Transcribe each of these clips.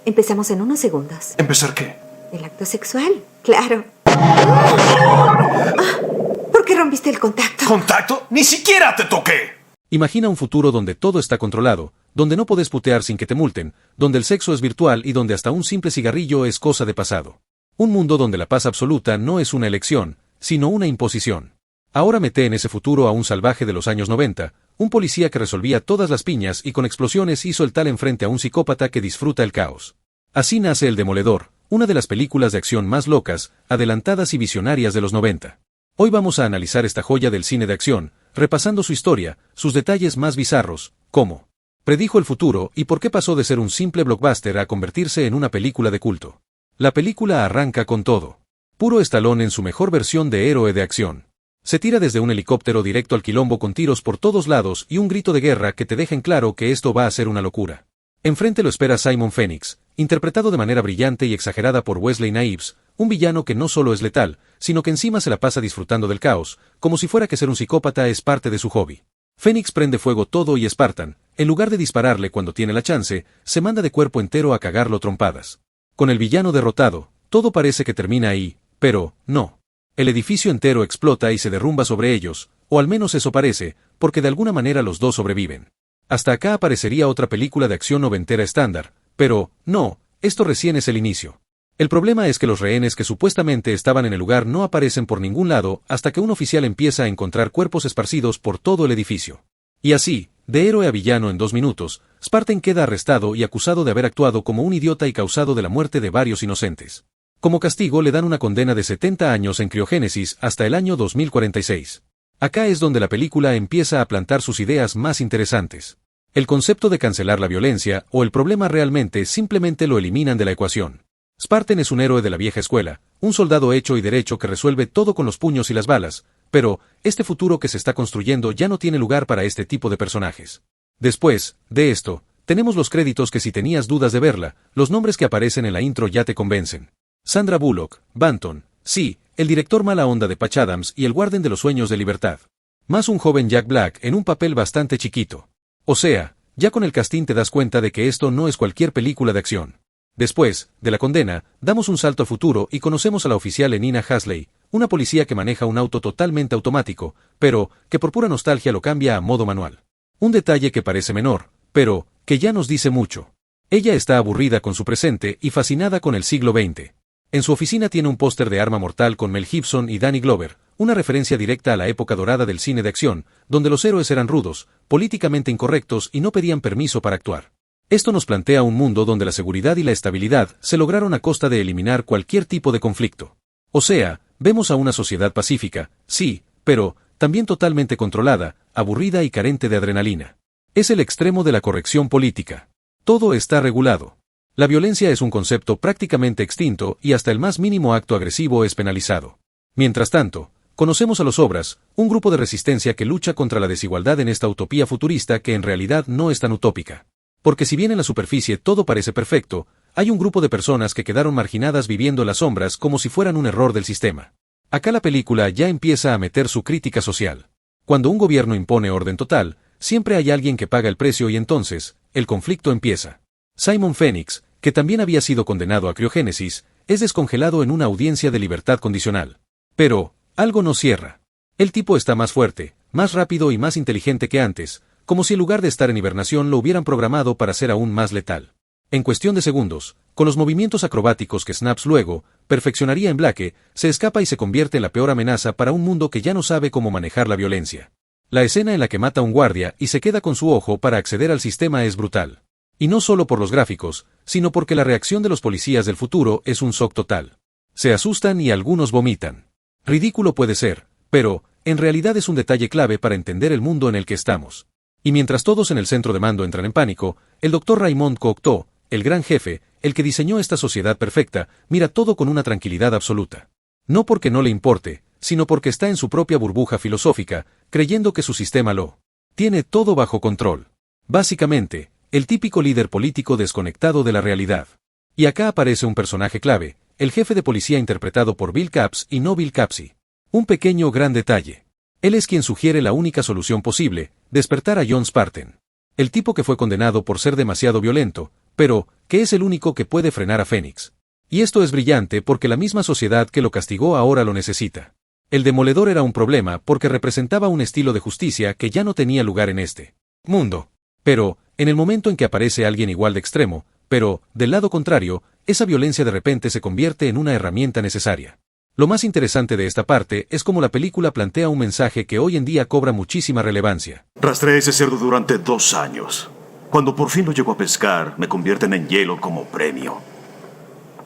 Empezamos en unos segundos. ¿Empezar qué? El acto sexual, claro. ¿Por qué rompiste el contacto? ¿Contacto? ¡Ni siquiera te toqué! Imagina un futuro donde todo está controlado, donde no podés putear sin que te multen, donde el sexo es virtual y donde hasta un simple cigarrillo es cosa de pasado. Un mundo donde la paz absoluta no es una elección, sino una imposición. Ahora mete en ese futuro a un salvaje de los años 90, un policía que resolvía todas las piñas y con explosiones hizo el tal enfrente a un psicópata que disfruta el caos. Así nace El Demoledor, una de las películas de acción más locas, adelantadas y visionarias de los 90. Hoy vamos a analizar esta joya del cine de acción, repasando su historia, sus detalles más bizarros, cómo predijo el futuro y por qué pasó de ser un simple blockbuster a convertirse en una película de culto. La película arranca con todo. Puro Stallone en su mejor versión de héroe de acción. Se tira desde un helicóptero directo al quilombo con tiros por todos lados y un grito de guerra que te deja en claro que esto va a ser una locura. Enfrente lo espera Simon Phoenix, interpretado de manera brillante y exagerada por Wesley Snipes, un villano que no solo es letal, sino que encima se la pasa disfrutando del caos, como si fuera que ser un psicópata es parte de su hobby. Phoenix prende fuego todo y Spartan, en lugar de dispararle cuando tiene la chance, se manda de cuerpo entero a cagarlo trompadas. Con el villano derrotado, todo parece que termina ahí, pero, no. El edificio entero explota y se derrumba sobre ellos, o al menos eso parece, porque de alguna manera los dos sobreviven. Hasta acá aparecería otra película de acción noventera estándar, pero, no, esto recién es el inicio. El problema es que los rehenes que supuestamente estaban en el lugar no aparecen por ningún lado hasta que un oficial empieza a encontrar cuerpos esparcidos por todo el edificio. Y así, de héroe a villano en 2 minutos, Spartan queda arrestado y acusado de haber actuado como un idiota y causado de la muerte de varios inocentes. Como castigo le dan una condena de 70 años en criogénesis hasta el año 2046. Acá es donde la película empieza a plantar sus ideas más interesantes. El concepto de cancelar la violencia o el problema realmente simplemente lo eliminan de la ecuación. Spartan es un héroe de la vieja escuela, un soldado hecho y derecho que resuelve todo con los puños y las balas, pero este futuro que se está construyendo ya no tiene lugar para este tipo de personajes. Después de esto, tenemos los créditos que si tenías dudas de verla, los nombres que aparecen en la intro ya te convencen. Sandra Bullock, Banton, sí, el director mala onda de Patch Adams y el guardián de los sueños de libertad. Más un joven Jack Black en un papel bastante chiquito. O sea, ya con el casting te das cuenta de que esto no es cualquier película de acción. Después, de la condena, damos un salto al futuro y conocemos a la oficial Nina Hasley, una policía que maneja un auto totalmente automático, pero que por pura nostalgia lo cambia a modo manual. Un detalle que parece menor, pero que ya nos dice mucho. Ella está aburrida con su presente y fascinada con el siglo XX. En su oficina tiene un póster de Arma Mortal con Mel Gibson y Danny Glover, una referencia directa a la época dorada del cine de acción, donde los héroes eran rudos, políticamente incorrectos y no pedían permiso para actuar. Esto nos plantea un mundo donde la seguridad y la estabilidad se lograron a costa de eliminar cualquier tipo de conflicto. O sea, vemos a una sociedad pacífica, sí, pero también totalmente controlada, aburrida y carente de adrenalina. Es el extremo de la corrección política. Todo está regulado. La violencia es un concepto prácticamente extinto y hasta el más mínimo acto agresivo es penalizado. Mientras tanto, conocemos a los Obras, un grupo de resistencia que lucha contra la desigualdad en esta utopía futurista que en realidad no es tan utópica. Porque si bien en la superficie todo parece perfecto, hay un grupo de personas que quedaron marginadas viviendo en las sombras como si fueran un error del sistema. Acá la película ya empieza a meter su crítica social. Cuando un gobierno impone orden total, siempre hay alguien que paga el precio y entonces, el conflicto empieza. Simon Phoenix, que también había sido condenado a criogénesis, es descongelado en una audiencia de libertad condicional. Pero, algo no cierra. El tipo está más fuerte, más rápido y más inteligente que antes, como si en lugar de estar en hibernación lo hubieran programado para ser aún más letal. En cuestión de segundos, con los movimientos acrobáticos que Snaps luego perfeccionaría en Blake, se escapa y se convierte en la peor amenaza para un mundo que ya no sabe cómo manejar la violencia. La escena en la que mata a un guardia y se queda con su ojo para acceder al sistema es brutal. Y no solo por los gráficos, sino porque la reacción de los policías del futuro es un shock total. Se asustan y algunos vomitan. Ridículo puede ser, pero, en realidad es un detalle clave para entender el mundo en el que estamos. Y mientras todos en el centro de mando entran en pánico, el Dr. Raymond Cocteau, el gran jefe, el que diseñó esta sociedad perfecta, mira todo con una tranquilidad absoluta. No porque no le importe, sino porque está en su propia burbuja filosófica, creyendo que su sistema lo tiene todo bajo control. Básicamente, el típico líder político desconectado de la realidad. Y acá aparece un personaje clave, el jefe de policía interpretado por Bill Capps y no Bill Capsy. Un pequeño gran detalle. Él es quien sugiere la única solución posible, despertar a John Spartan. El tipo que fue condenado por ser demasiado violento, pero que es el único que puede frenar a Fénix. Y esto es brillante porque la misma sociedad que lo castigó ahora lo necesita. El demoledor era un problema porque representaba un estilo de justicia que ya no tenía lugar en este mundo. Pero, en el momento en que aparece alguien igual de extremo, pero, del lado contrario, esa violencia de repente se convierte en una herramienta necesaria. Lo más interesante de esta parte es cómo la película plantea un mensaje que hoy en día cobra muchísima relevancia. Rastreé ese cerdo durante 2 años. Cuando por fin lo llego a pescar, me convierten en hielo como premio.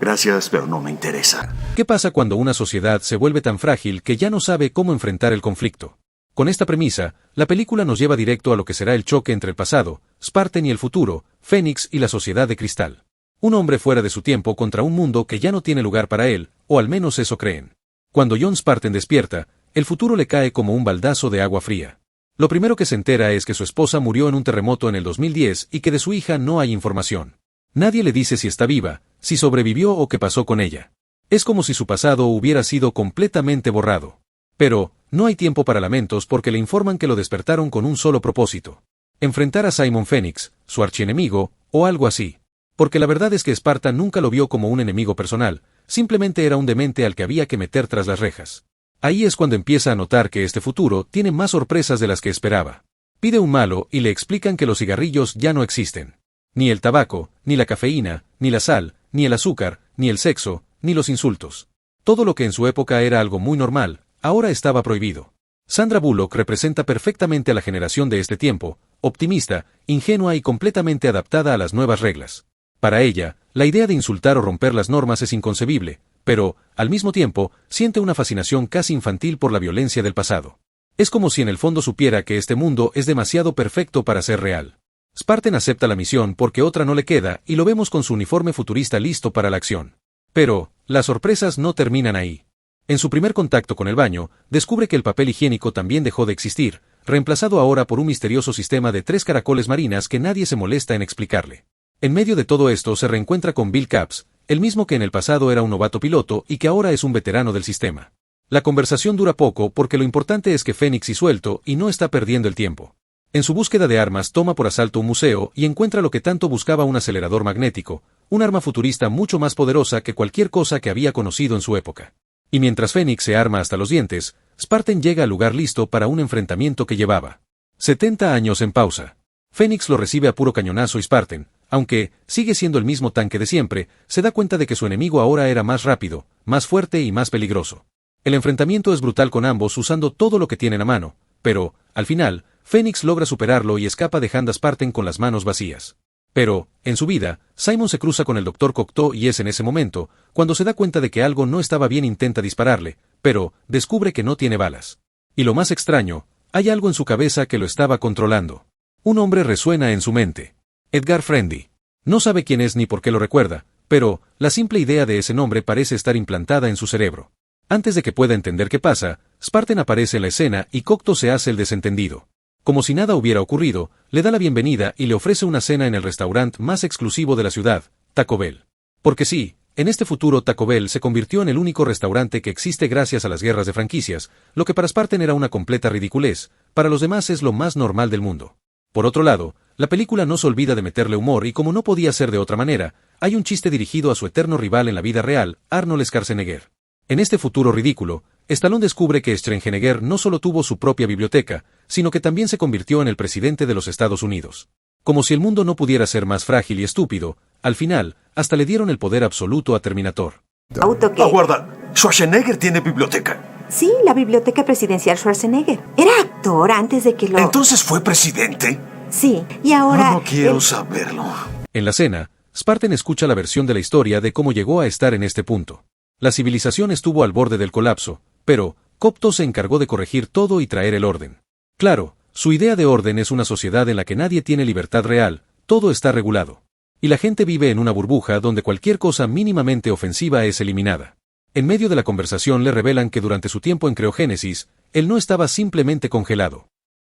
Gracias, pero no me interesa. ¿Qué pasa cuando una sociedad se vuelve tan frágil que ya no sabe cómo enfrentar el conflicto? Con esta premisa, la película nos lleva directo a lo que será el choque entre el pasado, Spartan y el futuro, Fénix y la sociedad de cristal. Un hombre fuera de su tiempo contra un mundo que ya no tiene lugar para él, o al menos eso creen. Cuando John Spartan despierta, el futuro le cae como un baldazo de agua fría. Lo primero que se entera es que su esposa murió en un terremoto en el 2010 y que de su hija no hay información. Nadie le dice si está viva, si sobrevivió o qué pasó con ella. Es como si su pasado hubiera sido completamente borrado. Pero, no hay tiempo para lamentos porque le informan que lo despertaron con un solo propósito. Enfrentar a Simon Fénix, su archienemigo, o algo así. Porque la verdad es que Spartan nunca lo vio como un enemigo personal, simplemente era un demente al que había que meter tras las rejas. Ahí es cuando empieza a notar que este futuro tiene más sorpresas de las que esperaba. Pide un malo y le explican que los cigarrillos ya no existen. Ni el tabaco, ni la cafeína, ni la sal, ni el azúcar, ni el sexo, ni los insultos. Todo lo que en su época era algo muy normal, ahora estaba prohibido. Sandra Bullock representa perfectamente a la generación de este tiempo, optimista, ingenua y completamente adaptada a las nuevas reglas. Para ella, la idea de insultar o romper las normas es inconcebible, pero, al mismo tiempo, siente una fascinación casi infantil por la violencia del pasado. Es como si en el fondo supiera que este mundo es demasiado perfecto para ser real. Spartan acepta la misión porque otra no le queda y lo vemos con su uniforme futurista listo para la acción. Pero, las sorpresas no terminan ahí. En su primer contacto con el baño, descubre que el papel higiénico también dejó de existir, reemplazado ahora por un misterioso sistema de 3 caracoles marinas que nadie se molesta en explicarle. En medio de todo esto se reencuentra con Bill Capps, el mismo que en el pasado era un novato piloto y que ahora es un veterano del sistema. La conversación dura poco porque lo importante es que Fénix y suelto y no está perdiendo el tiempo. En su búsqueda de armas toma por asalto un museo y encuentra lo que tanto buscaba, un acelerador magnético, un arma futurista mucho más poderosa que cualquier cosa que había conocido en su época. Y mientras Fénix se arma hasta los dientes, Spartan llega al lugar listo para un enfrentamiento que llevaba 70 años en pausa. Fénix lo recibe a puro cañonazo y Spartan, aunque sigue siendo el mismo tanque de siempre, se da cuenta de que su enemigo ahora era más rápido, más fuerte y más peligroso. El enfrentamiento es brutal con ambos usando todo lo que tienen a mano, pero, al final, Fénix logra superarlo y escapa dejando a Spartan con las manos vacías. Pero, en su vida, Simon se cruza con el Dr. Cocteau y es en ese momento, cuando se da cuenta de que algo no estaba bien, intenta dispararle, pero, descubre que no tiene balas. Y lo más extraño, hay algo en su cabeza que lo estaba controlando. Un hombre resuena en su mente. Edgar Friendly. No sabe quién es ni por qué lo recuerda, pero, la simple idea de ese nombre parece estar implantada en su cerebro. Antes de que pueda entender qué pasa, Spartan aparece en la escena y Cocteau se hace el desentendido. Como si nada hubiera ocurrido, le da la bienvenida y le ofrece una cena en el restaurante más exclusivo de la ciudad, Taco Bell. Porque sí, en este futuro Taco Bell se convirtió en el único restaurante que existe gracias a las guerras de franquicias, lo que para Spartan era una completa ridiculez, para los demás es lo más normal del mundo. Por otro lado, la película no se olvida de meterle humor y como no podía ser de otra manera, hay un chiste dirigido a su eterno rival en la vida real, Arnold Schwarzenegger. En este futuro ridículo, Stallone descubre que Schwarzenegger no solo tuvo su propia biblioteca, sino que también se convirtió en el presidente de los Estados Unidos. Como si el mundo no pudiera ser más frágil y estúpido, al final, hasta le dieron el poder absoluto a Terminator. Auto que... Aguarda, ¿Schwarzenegger tiene biblioteca? Sí, la biblioteca presidencial Schwarzenegger. Era actor antes de que lo... ¿Entonces fue presidente? Sí, y ahora... No quiero saberlo. En la cena, Spartan escucha la versión de la historia de cómo llegó a estar en este punto. La civilización estuvo al borde del colapso, pero Cocteau se encargó de corregir todo y traer el orden. Claro, su idea de orden es una sociedad en la que nadie tiene libertad real, todo está regulado. Y la gente vive en una burbuja donde cualquier cosa mínimamente ofensiva es eliminada. En medio de la conversación le revelan que durante su tiempo en criogénesis, él no estaba simplemente congelado,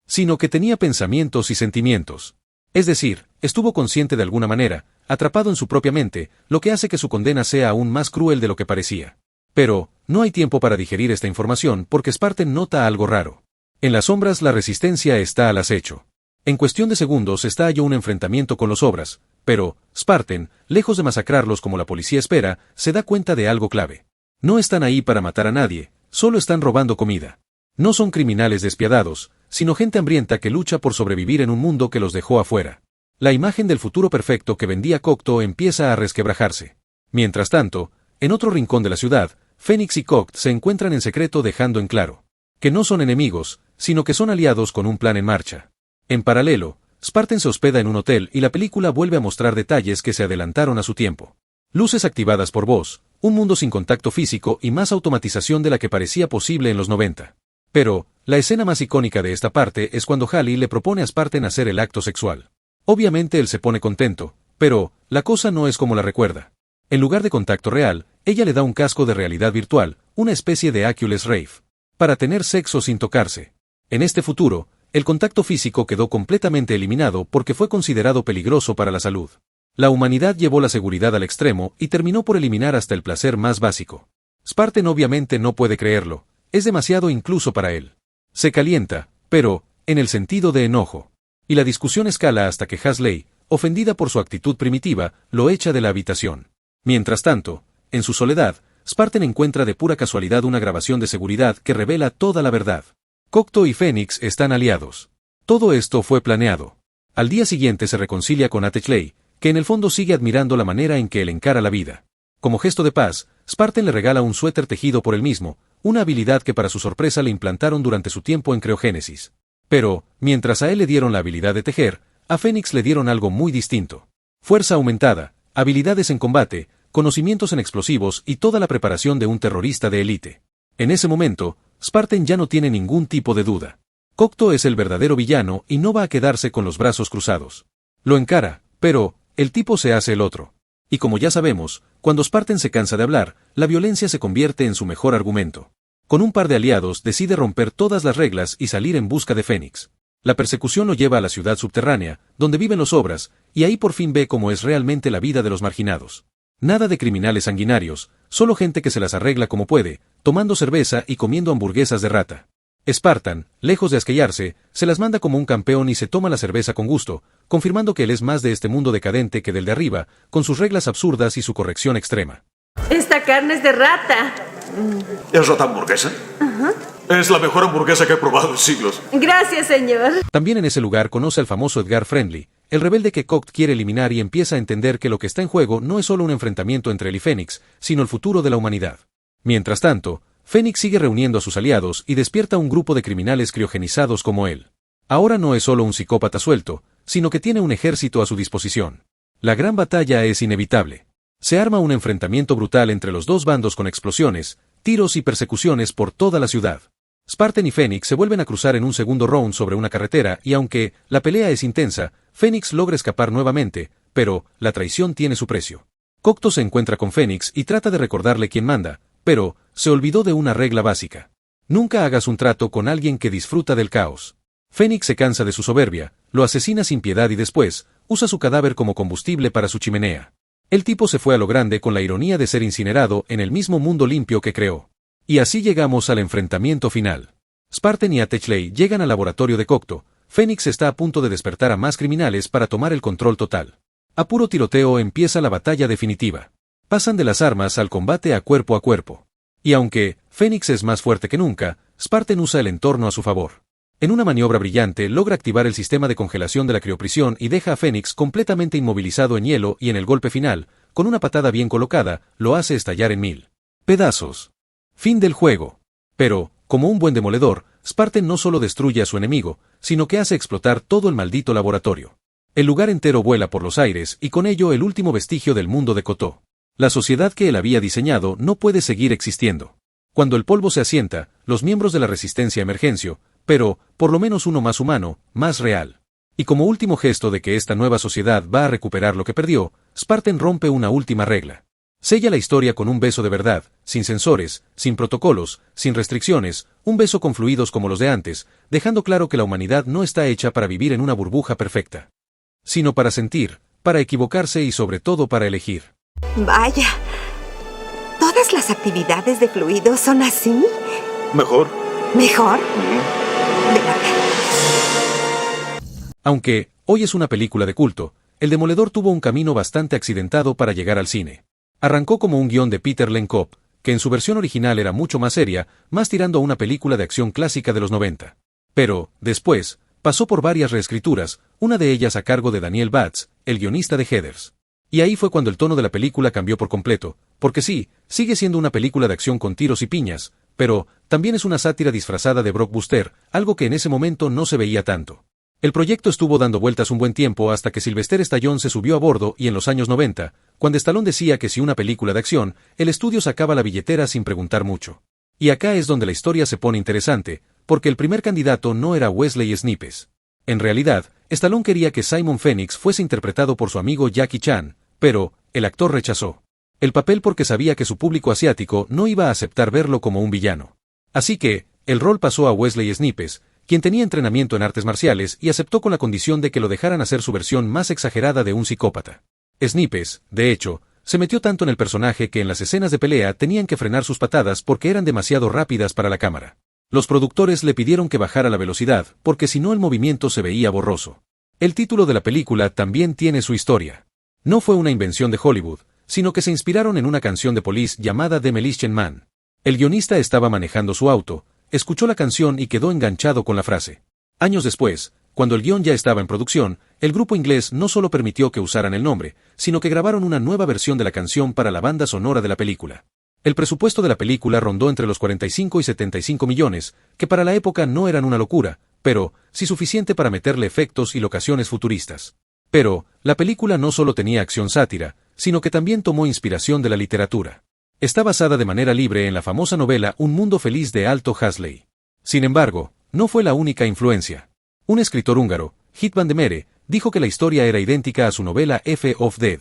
sino que tenía pensamientos y sentimientos. Es decir, estuvo consciente de alguna manera, atrapado en su propia mente, lo que hace que su condena sea aún más cruel de lo que parecía. Pero, no hay tiempo para digerir esta información porque Spartan nota algo raro. En las sombras la resistencia está al acecho. En cuestión de segundos estalló un enfrentamiento con los Obras, Pero, Spartan, lejos de masacrarlos como la policía espera, se da cuenta de algo clave. No están ahí para matar a nadie, solo están robando comida. No son criminales despiadados, sino gente hambrienta que lucha por sobrevivir en un mundo que los dejó afuera. La imagen del futuro perfecto que vendía Cocteau empieza a resquebrajarse. Mientras tanto, en otro rincón de la ciudad, Phoenix y Cocteau se encuentran en secreto dejando en claro que no son enemigos, sino que son aliados con un plan en marcha. En paralelo, Spartan se hospeda en un hotel y la película vuelve a mostrar detalles que se adelantaron a su tiempo. Luces activadas por voz, un mundo sin contacto físico y más automatización de la que parecía posible en los 90. Pero, la escena más icónica de esta parte es cuando Hallie le propone a Spartan hacer el acto sexual. Obviamente él se pone contento, pero, la cosa no es como la recuerda. En lugar de contacto real, ella le da un casco de realidad virtual, una especie de Oculus Rift, para tener sexo sin tocarse. En este futuro, el contacto físico quedó completamente eliminado porque fue considerado peligroso para la salud. La humanidad llevó la seguridad al extremo y terminó por eliminar hasta el placer más básico. Spartan obviamente no puede creerlo, es demasiado incluso para él. Se calienta, pero, en el sentido de enojo. Y la discusión escala hasta que Haley, ofendida por su actitud primitiva, lo echa de la habitación. Mientras tanto, en su soledad, Spartan encuentra de pura casualidad una grabación de seguridad que revela toda la verdad. Cocteau y Phoenix están aliados. Todo esto fue planeado. Al día siguiente se reconcilia con Atechley, que en el fondo sigue admirando la manera en que él encara la vida. Como gesto de paz, Spartan le regala un suéter tejido por él mismo, una habilidad que para su sorpresa le implantaron durante su tiempo en criogénesis. Pero, mientras a él le dieron la habilidad de tejer, a Phoenix le dieron algo muy distinto. Fuerza aumentada, habilidades en combate, conocimientos en explosivos y toda la preparación de un terrorista de élite. En ese momento, Spartan ya no tiene ningún tipo de duda. Cocteau es el verdadero villano y no va a quedarse con los brazos cruzados. Lo encara, pero, el tipo se hace el otro. Y como ya sabemos, cuando Spartan se cansa de hablar, la violencia se convierte en su mejor argumento. Con un par de aliados decide romper todas las reglas y salir en busca de Phoenix. La persecución lo lleva a la ciudad subterránea, donde viven los obras, y ahí por fin ve cómo es realmente la vida de los marginados. Nada de criminales sanguinarios, solo gente que se las arregla como puede, tomando cerveza y comiendo hamburguesas de rata. Spartan, lejos de asquearse, se las manda como un campeón y se toma la cerveza con gusto, confirmando que él es más de este mundo decadente que del de arriba, con sus reglas absurdas y su corrección extrema. Esta carne es de rata. ¿Es rata hamburguesa? Es la mejor hamburguesa que he probado en siglos. Gracias, señor. También en ese lugar conoce al famoso Edgar Friendly, el rebelde que Cocteau quiere eliminar y empieza a entender que lo que está en juego no es solo un enfrentamiento entre él y Phoenix, sino el futuro de la humanidad. Mientras tanto, Phoenix sigue reuniendo a sus aliados y despierta un grupo de criminales criogenizados como él. Ahora no es solo un psicópata suelto, sino que tiene un ejército a su disposición. La gran batalla es inevitable. Se arma un enfrentamiento brutal entre los dos bandos con explosiones, tiros y persecuciones por toda la ciudad. Spartan y Phoenix se vuelven a cruzar en un segundo round sobre una carretera y aunque la pelea es intensa, Phoenix logra escapar nuevamente, pero la traición tiene su precio. Cocteau se encuentra con Phoenix y trata de recordarle quién manda, pero se olvidó de una regla básica. Nunca hagas un trato con alguien que disfruta del caos. Phoenix se cansa de su soberbia, lo asesina sin piedad y después, usa su cadáver como combustible para su chimenea. El tipo se fue a lo grande con la ironía de ser incinerado en el mismo mundo limpio que creó. Y así llegamos al enfrentamiento final. Spartan y Atechley llegan al laboratorio de Cocteau. Phoenix está a punto de despertar a más criminales para tomar el control total. A puro tiroteo empieza la batalla definitiva. Pasan de las armas al combate a cuerpo a cuerpo. Y aunque Phoenix es más fuerte que nunca, Spartan usa el entorno a su favor. En una maniobra brillante logra activar el sistema de congelación de la crioprisión y deja a Phoenix completamente inmovilizado en hielo y en el golpe final, con una patada bien colocada, lo hace estallar en 1000 pedazos. Fin del juego. Pero, como un buen demoledor, Spartan no solo destruye a su enemigo, sino que hace explotar todo el maldito laboratorio. El lugar entero vuela por los aires y con ello el último vestigio del mundo de Cocteau. La sociedad que él había diseñado no puede seguir existiendo. Cuando el polvo se asienta, los miembros de la resistencia emergencio, pero, por lo menos uno más humano, más real. Y como último gesto de que esta nueva sociedad va a recuperar lo que perdió, Spartan rompe una última regla. Sella la historia con un beso de verdad, sin censores, sin protocolos, sin restricciones, un beso con fluidos como los de antes, dejando claro que la humanidad no está hecha para vivir en una burbuja perfecta, sino para sentir, para equivocarse y sobre todo para elegir. Vaya, ¿todas las actividades de fluidos son así? ¿Mejor? ¿Mejor? De verdad. Aunque, hoy es una película de culto, El Demoledor tuvo un camino bastante accidentado para llegar al cine. Arrancó como un guión de Peter Lenkop, que en su versión original era mucho más seria, más tirando a una película de acción clásica de los 90. Pero, después, pasó por varias reescrituras, una de ellas a cargo de Daniel Batz, el guionista de Heathers. Y ahí fue cuando el tono de la película cambió por completo, porque sí, sigue siendo una película de acción con tiros y piñas, pero también es una sátira disfrazada de blockbuster, algo que en ese momento no se veía tanto. El proyecto estuvo dando vueltas un buen tiempo hasta que Sylvester Stallone se subió a bordo y en los años 90, cuando Stallone decía que si una película de acción, el estudio sacaba la billetera sin preguntar mucho. Y acá es donde la historia se pone interesante, porque el primer candidato no era Wesley Snipes. En realidad, Stallone quería que Simon Phoenix fuese interpretado por su amigo Jackie Chan, pero el actor rechazó el papel porque sabía que su público asiático no iba a aceptar verlo como un villano. Así que, el rol pasó a Wesley Snipes, quien tenía entrenamiento en artes marciales y aceptó con la condición de que lo dejaran hacer su versión más exagerada de un psicópata. Snipes, de hecho, se metió tanto en el personaje que en las escenas de pelea tenían que frenar sus patadas porque eran demasiado rápidas para la cámara. Los productores le pidieron que bajara la velocidad, porque si no el movimiento se veía borroso. El título de la película también tiene su historia. No fue una invención de Hollywood, sino que se inspiraron en una canción de Police llamada Demolition Man. El guionista estaba manejando su auto, escuchó la canción y quedó enganchado con la frase. Años después, cuando el guión ya estaba en producción, el grupo inglés no solo permitió que usaran el nombre, sino que grabaron una nueva versión de la canción para la banda sonora de la película. El presupuesto de la película rondó entre los 45 y 75 millones, que para la época no eran una locura, pero sí suficiente para meterle efectos y locaciones futuristas. Pero, la película no solo tenía acción sátira, sino que también tomó inspiración de la literatura. Está basada de manera libre en la famosa novela Un mundo feliz de Aldo Huxley. Sin embargo, no fue la única influencia. Un escritor húngaro, Hit van de Mere, dijo que la historia era idéntica a su novela F of Dead,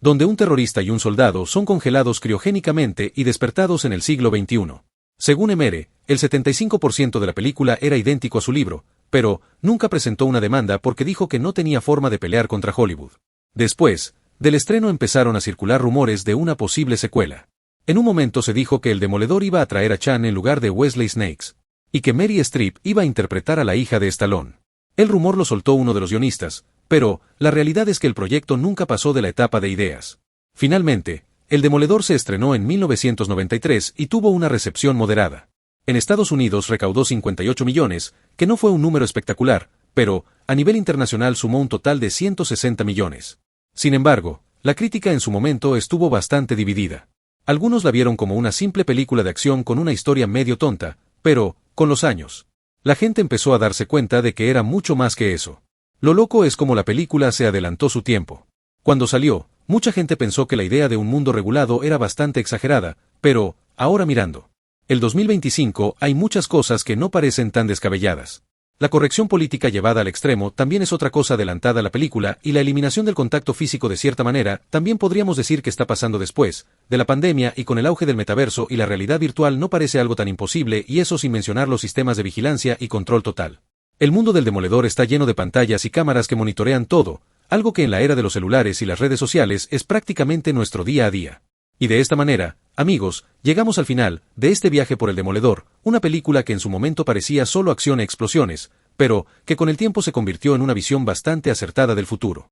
donde un terrorista y un soldado son congelados criogénicamente y despertados en el siglo XXI. Según Emere, el 75% de la película era idéntico a su libro, pero nunca presentó una demanda porque dijo que no tenía forma de pelear contra Hollywood. Después del estreno empezaron a circular rumores de una posible secuela. En un momento se dijo que el Demoledor iba a traer a Chan en lugar de Wesley Snipes, y que Mary Streep iba a interpretar a la hija de Stallone. El rumor lo soltó uno de los guionistas, pero la realidad es que el proyecto nunca pasó de la etapa de ideas. Finalmente, El Demoledor se estrenó en 1993 y tuvo una recepción moderada. En Estados Unidos recaudó 58 millones, que no fue un número espectacular, pero a nivel internacional sumó un total de 160 millones. Sin embargo, la crítica en su momento estuvo bastante dividida. Algunos la vieron como una simple película de acción con una historia medio tonta, pero, con los años, la gente empezó a darse cuenta de que era mucho más que eso. Lo loco es como la película se adelantó su tiempo. Cuando salió, mucha gente pensó que la idea de un mundo regulado era bastante exagerada, pero, ahora mirando el 2025 hay muchas cosas que no parecen tan descabelladas. La corrección política llevada al extremo también es otra cosa adelantada a la película y la eliminación del contacto físico de cierta manera también podríamos decir que está pasando después de la pandemia y con el auge del metaverso y la realidad virtual no parece algo tan imposible y eso sin mencionar los sistemas de vigilancia y control total. El mundo del Demoledor está lleno de pantallas y cámaras que monitorean todo, algo que en la era de los celulares y las redes sociales es prácticamente nuestro día a día. Y de esta manera, amigos, llegamos al final de este viaje por El Demoledor, una película que en su momento parecía solo acción e explosiones, pero que con el tiempo se convirtió en una visión bastante acertada del futuro.